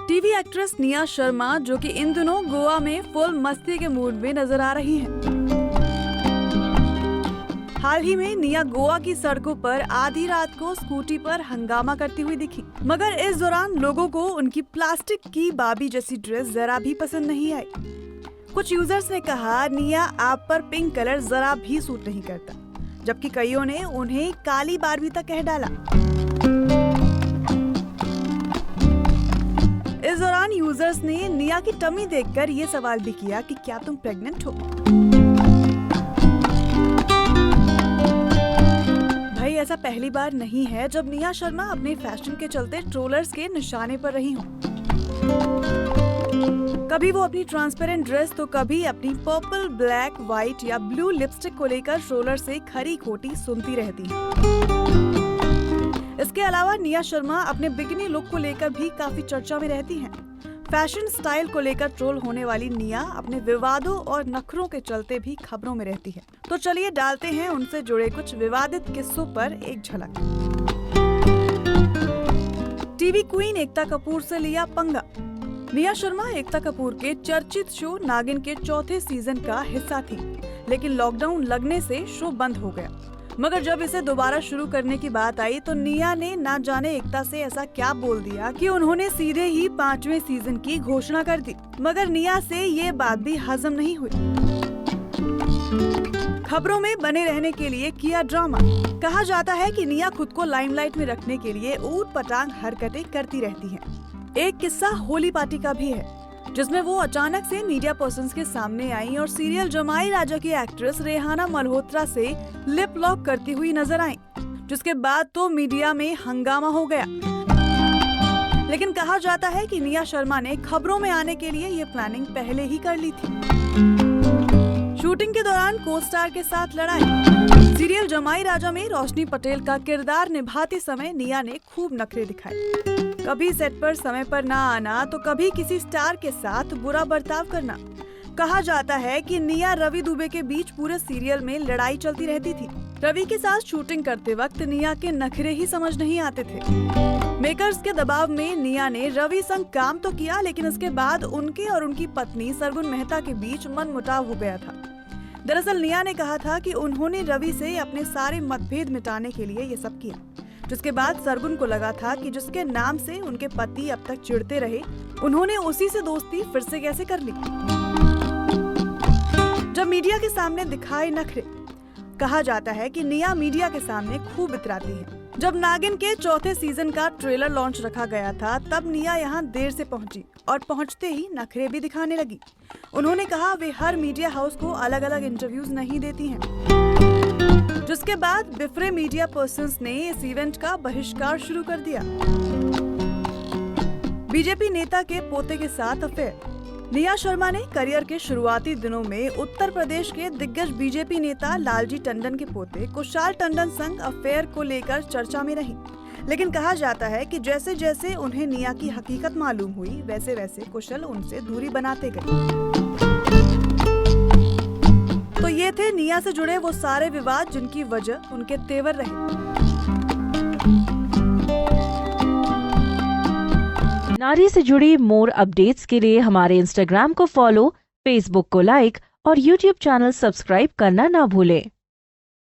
TV actress Nia Sharma, जो कि इन दिनों गोवा में फुल मस्ती के मूड में नजर आ रही हैं। हाल ही में निया गोवा की सड़कों पर आधी रात को स्कूटी पर हंगामा करती हुई दिखी, मगर इस दौरान लोगों को उनकी प्लास्टिक की बाबी जैसी ड्रेस जरा भी पसंद नहीं आई। कुछ यूजर्स ने कहा, निया आप पर पिंक कलर जरा भी सूट नहीं करता, जबकि कईयों ने उन्हें काली बारबी तक कह डाला। इस दौरान यूजर्स ने निया की टमी देखकर ये सवाल भी किया कि क्या तुम प्रेग्नेंट हो? भाई, ऐसा पहली बार नहीं है जब निया शर्मा अपने फैशन के चलते ट्रोलर्स के निशाने पर रही हों। कभी वो अपनी ट्रांसपेरेंट ड्रेस तो कभी अपनी पर्पल, ब्लैक, व्हाइट या ब्लू लिपस्टिक को लेकर ट्रोलर से खरी खोटी सुनती रहती हैं। इसके अलावा निया शर्मा अपने बिकिनी लुक को लेकर भी काफी चर्चा में रहती हैं। फैशन स्टाइल को लेकर ट्रोल होने वाली निया अपने विवादों और नखरों के चलते भी खबरों में रहती है। तो चलिए डालते हैं उनसे जुड़े कुछ विवादित किस्सों पर एक झलक। टीवी क्वीन एकता कपूर से लिया पंगा। निया शर्मा एकता कपूर के चर्चित शो नागिन के चौथे सीजन का हिस्सा थी, लेकिन लॉकडाउन लगने से शो बंद हो गया। मगर जब इसे दोबारा शुरू करने की बात आई तो निया ने ना जाने एकता से ऐसा क्या बोल दिया कि उन्होंने सीधे ही 5वें सीजन की घोषणा कर दी। मगर निया से ये बात भी हजम नहीं हुई। खबरों में बने रहने के लिए किया ड्रामा। कहा जाता है कि निया खुद को लाइमलाइट में रखने के लिए ऊट पटांग हरकतें करती रहती हैं। एक किस्सा होली पार्टी का भी है, जिसमें वो अचानक से मीडिया पर्सन्स के सामने आई और सीरियल जमाई राजा की एक्ट्रेस रेहाना मल्होत्रा से लिप लॉक करती हुई नजर आई, जिसके बाद तो मीडिया में हंगामा हो गया। लेकिन कहा जाता है कि निया शर्मा ने खबरों में आने के लिए ये प्लानिंग पहले ही कर ली थी। शूटिंग के दौरान को स्टार के साथ लड़ाई। सीरियल जमाई राजा में रोशनी पटेल का किरदार निभाते समय निया ने खूब नखरे दिखाए। कभी सेट पर समय पर ना आना तो कभी किसी स्टार के साथ बुरा बर्ताव करना। कहा जाता है कि निया रवि दुबे के बीच पूरे सीरियल में लड़ाई चलती रहती थी। रवि के साथ शूटिंग करते वक्त निया के नखरे ही समझ नहीं आते थे। मेकर्स के दबाव में निया ने रवि संग काम तो किया, लेकिन उसके बाद उनके और उनकी पत्नी सरगुन मेहता के बीच मनमुटाव हो गया था। दरअसल निया ने कहा था कि उन्होंने रवि से अपने सारे मतभेद मिटाने के लिए ये सब किया, जिसके बाद सरगुन को लगा था कि जिसके नाम से उनके पति अब तक चिढ़ते रहे, उन्होंने उसी से दोस्ती फिर से कैसे कर ली। जब मीडिया के सामने दिखाए नखरे। कहा जाता है कि निया मीडिया के सामने खूब इतराती है। जब नागिन के चौथे सीजन का ट्रेलर लॉन्च रखा गया था, तब निया यहाँ देर से पहुंची और पहुंचते ही नखरे भी दिखाने लगी। उन्होंने कहा वे हर मीडिया हाउस को अलग अलग इंटरव्यूज नहीं देती हैं, जिसके बाद बिफरे मीडिया पर्सन्स ने इस इवेंट का बहिष्कार शुरू कर दिया। बीजेपी नेता के पोते के साथ अफेयर। निया शर्मा ने करियर के शुरुआती दिनों में उत्तर प्रदेश के दिग्गज बीजेपी नेता लालजी टंडन के पोते कुशाल टंडन संग अफेयर को लेकर चर्चा में रही। लेकिन कहा जाता है कि जैसे जैसे उन्हें निया की हकीकत मालूम हुई, वैसे वैसे कुशल उनसे दूरी बनाते गए। तो ये थे निया से जुड़े वो सारे विवाद जिनकी वजह उनके तेवर रहे। नारी से जुड़ी मोर अपडेट्स के लिए हमारे इंस्टाग्राम को फॉलो, फेसबुक को लाइक और यूट्यूब चैनल सब्सक्राइब करना ना भूलें।